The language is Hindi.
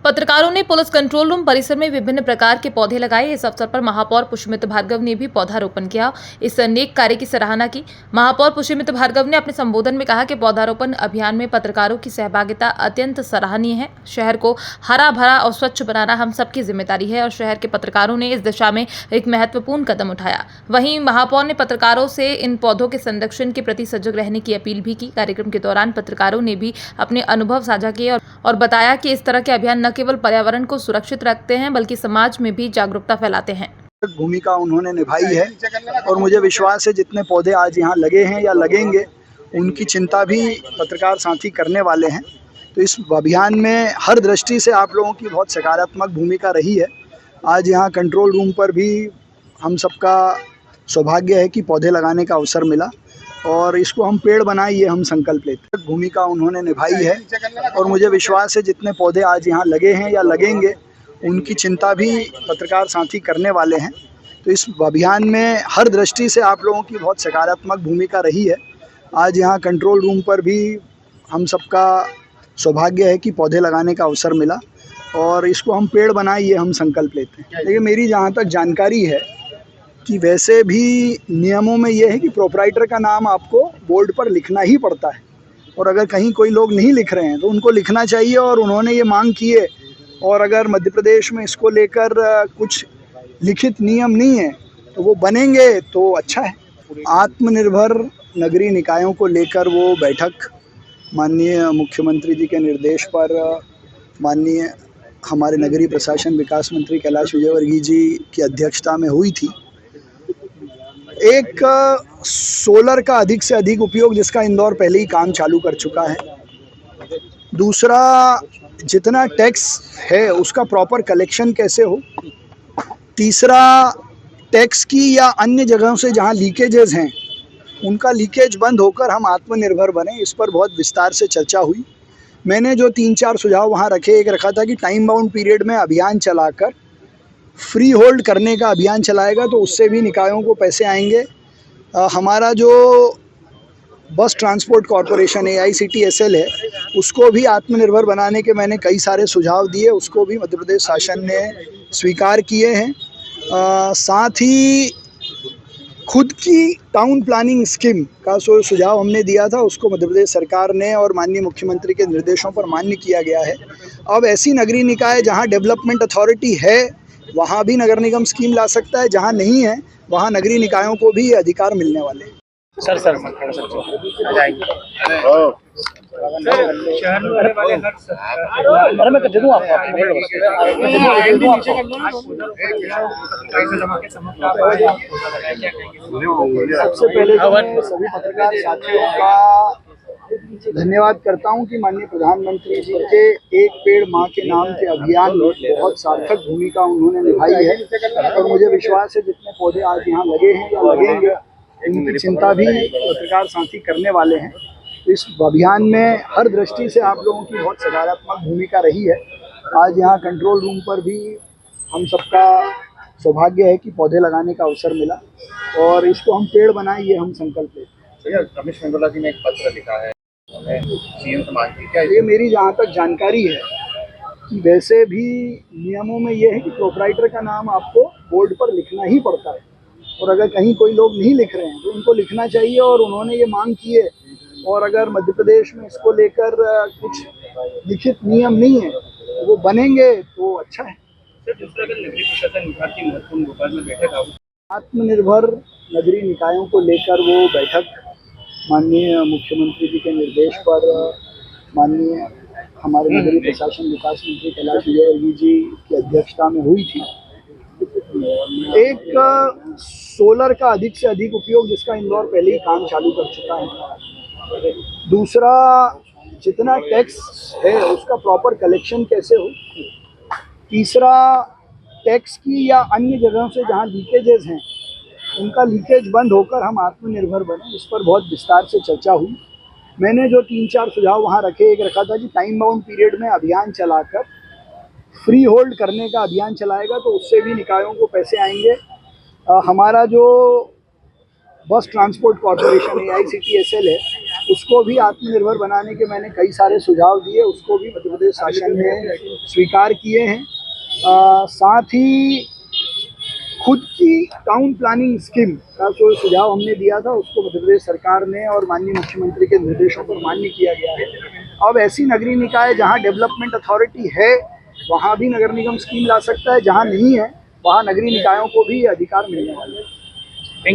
पत्रकारों ने पुलिस कंट्रोल रूम परिसर में विभिन्न प्रकार के पौधे लगाए। इस अवसर पर महापौर पुष्यमित्र भार्गव ने भी पौधारोपण किया। इस नेक कार्य की सराहना की। महापौर पुष्यमित्र भार्गव ने अपने संबोधन में कहा कि पौधारोपण अभियान में पत्रकारों की सहभागिता अत्यंत सराहनीय है। शहर को हरा भरा और स्वच्छ बनाना हम सबकी जिम्मेदारी है और शहर के पत्रकारों ने इस दिशा में एक महत्वपूर्ण कदम उठाया। वहीं महापौर ने पत्रकारों से इन पौधों के संरक्षण के प्रति सजग रहने की अपील भी की। कार्यक्रम के दौरान पत्रकारों ने भी अपने अनुभव साझा किए और बताया कि इस तरह के अभियान न केवल पर्यावरण को सुरक्षित रखते हैं बल्कि समाज में भी जागरूकता फैलाते हैं। भूमिका उन्होंने निभाई है और मुझे विश्वास है जितने पौधे आज यहाँ लगे हैं या लगेंगे उनकी चिंता भी पत्रकार साथी करने वाले हैं। तो इस अभियान में हर दृष्टि से आप लोगों की बहुत सकारात्मक भूमिका रही है। आज यहाँ कंट्रोल रूम पर भी हम सबका सौभाग्य है कि पौधे लगाने का अवसर मिला और इसको हम पेड़ बनाए ये हम संकल्प लेते हैं। भूमिका उन्होंने निभाई है और मुझे विश्वास है जितने पौधे आज यहाँ लगे हैं या लगेंगे उनकी चिंता भी पत्रकार साथी करने वाले हैं। तो इस अभियान में हर दृष्टि से आप लोगों की बहुत सकारात्मक भूमिका रही है। आज यहाँ कंट्रोल रूम पर भी हम सबका सौभाग्य है कि पौधे लगाने का अवसर मिला और इसको हम पेड़ बनाए ये हम संकल्प लेते हैं। लेकिन मेरी जहाँ तक जानकारी है कि वैसे भी नियमों में ये है कि प्रोप्राइटर का नाम आपको बोर्ड पर लिखना ही पड़ता है और अगर कहीं कोई लोग नहीं लिख रहे हैं तो उनको लिखना चाहिए और उन्होंने ये मांग की है। और अगर मध्य प्रदेश में इसको लेकर कुछ लिखित नियम नहीं है तो वो बनेंगे तो अच्छा है। आत्मनिर्भर नगरीय निकायों को लेकर वो बैठक माननीय मुख्यमंत्री जी के निर्देश पर माननीय हमारे नगरीय प्रशासन विकास मंत्री कैलाश विजयवर्गीय जी की अध्यक्षता में हुई थी। एक सोलर का अधिक से अधिक उपयोग जिसका इंदौर पहले ही काम चालू कर चुका है। दूसरा, जितना टैक्स है उसका प्रॉपर कलेक्शन कैसे हो। तीसरा, टैक्स की या अन्य जगहों से जहां लीकेजेस हैं उनका लीकेज बंद होकर हम आत्मनिर्भर बने, इस पर बहुत विस्तार से चर्चा हुई। मैंने जो 3-4 सुझाव वहां रखे, एक रखा था कि टाइम बाउंड पीरियड में अभियान चलाकर फ्री होल्ड करने का अभियान चलाएगा तो उससे भी निकायों को पैसे आएंगे। हमारा जो बस ट्रांसपोर्ट कॉरपोरेशन AICTSL है उसको भी आत्मनिर्भर बनाने के मैंने कई सारे सुझाव दिए, उसको भी मध्य प्रदेश शासन ने स्वीकार किए हैं। साथ ही खुद की टाउन प्लानिंग स्कीम का सुझाव हमने दिया था, उसको मध्य प्रदेश सरकार ने और माननीय मुख्यमंत्री के निर्देशों पर मान्य किया गया है। अब ऐसी नगरीय निकाय जहां डेवलपमेंट अथॉरिटी है वहां भी नगर निगम स्कीम ला सकता है, जहां नहीं है वहां नगरीय निकायों को भी अधिकार मिलने वाले हैं। सर आ जाएंगे। शहर में रहने वाले हर मैं दे दूं आपको सबसे पहले तो मैं सभी पत्रकार साथियों का धन्यवाद करता हूं कि माननीय प्रधानमंत्री जी के एक पेड़ मां के नाम के अभियान में बहुत सार्थक भूमिका उन्होंने निभाई है और मुझे विश्वास है जितने पौधे आज यहाँ लगे हैं या लगेंगे उनकी चिंता भी पत्रकार साथी करने वाले हैं। इस अभियान में हर दृष्टि से आप लोगों की बहुत सकारात्मक भूमिका रही है। आज यहाँ कंट्रोल रूम पर भी हम सबका सौभाग्य है कि पौधे लगाने का अवसर मिला और इसको हम पेड़ बनाए ये हम संकल्प लेते हैं। रमेश मेंदोला जी ने एक पत्र लिखा है सीएम से मांग की, क्या ये मेरी जहाँ तक जानकारी है कि वैसे भी नियमों में ये है कि प्रोप्राइटर का नाम आपको बोर्ड पर लिखना ही पड़ता है और अगर कहीं कोई लोग नहीं लिख रहे हैं तो उनको लिखना चाहिए और उन्होंने ये मांग की है। और अगर मध्य प्रदेश में इसको लेकर कुछ लिखित नियम नहीं है तो वो बनेंगे तो अच्छा है। दूसरा, अगर नगरीय प्रशासन विभाग की महत्वपूर्ण भोपाल में बैठक आत्मनिर्भर नगरीय निकायों को लेकर वो बैठक माननीय मुख्यमंत्री जी के निर्देश पर माननीय हमारे नगरीय प्रशासन विकास मंत्री कैलाश विजयवर्गीय जी की अध्यक्षता में हुई थी। एक सोलर का अधिक से अधिक उपयोग जिसका इंदौर पहले ही काम चालू कर चुका है। दूसरा, जितना टैक्स है उसका प्रॉपर कलेक्शन कैसे हो। तीसरा, टैक्स की या अन्य जगहों से जहां लीकेजेस हैं उनका लीकेज बंद होकर हम आत्मनिर्भर बने, इस पर बहुत विस्तार से चर्चा हुई। मैंने जो 3-4 सुझाव वहाँ रखे, एक रखा था कि टाइम बाउंड पीरियड में अभियान चलाकर फ्री होल्ड करने का अभियान चलाएगा तो उससे भी निकायों को पैसे आएंगे। हमारा जो बस ट्रांसपोर्ट कॉरपोरेशन AICTSL है उसको भी आत्मनिर्भर बनाने के मैंने कई सारे सुझाव दिए, उसको भी मध्य प्रदेश शासन ने स्वीकार किए हैं। साथ ही खुद की टाउन प्लानिंग स्कीम का जो सुझाव हमने दिया था उसको मध्य प्रदेश सरकार ने और माननीय मुख्यमंत्री के निर्देशों पर मान्य किया गया है। अब ऐसी नगरीय निकाय जहां डेवलपमेंट अथॉरिटी है वहां भी नगर निगम स्कीम ला सकता है, जहां नहीं है वहां नगरीय निकायों को भी अधिकार मिलने वाले हैं।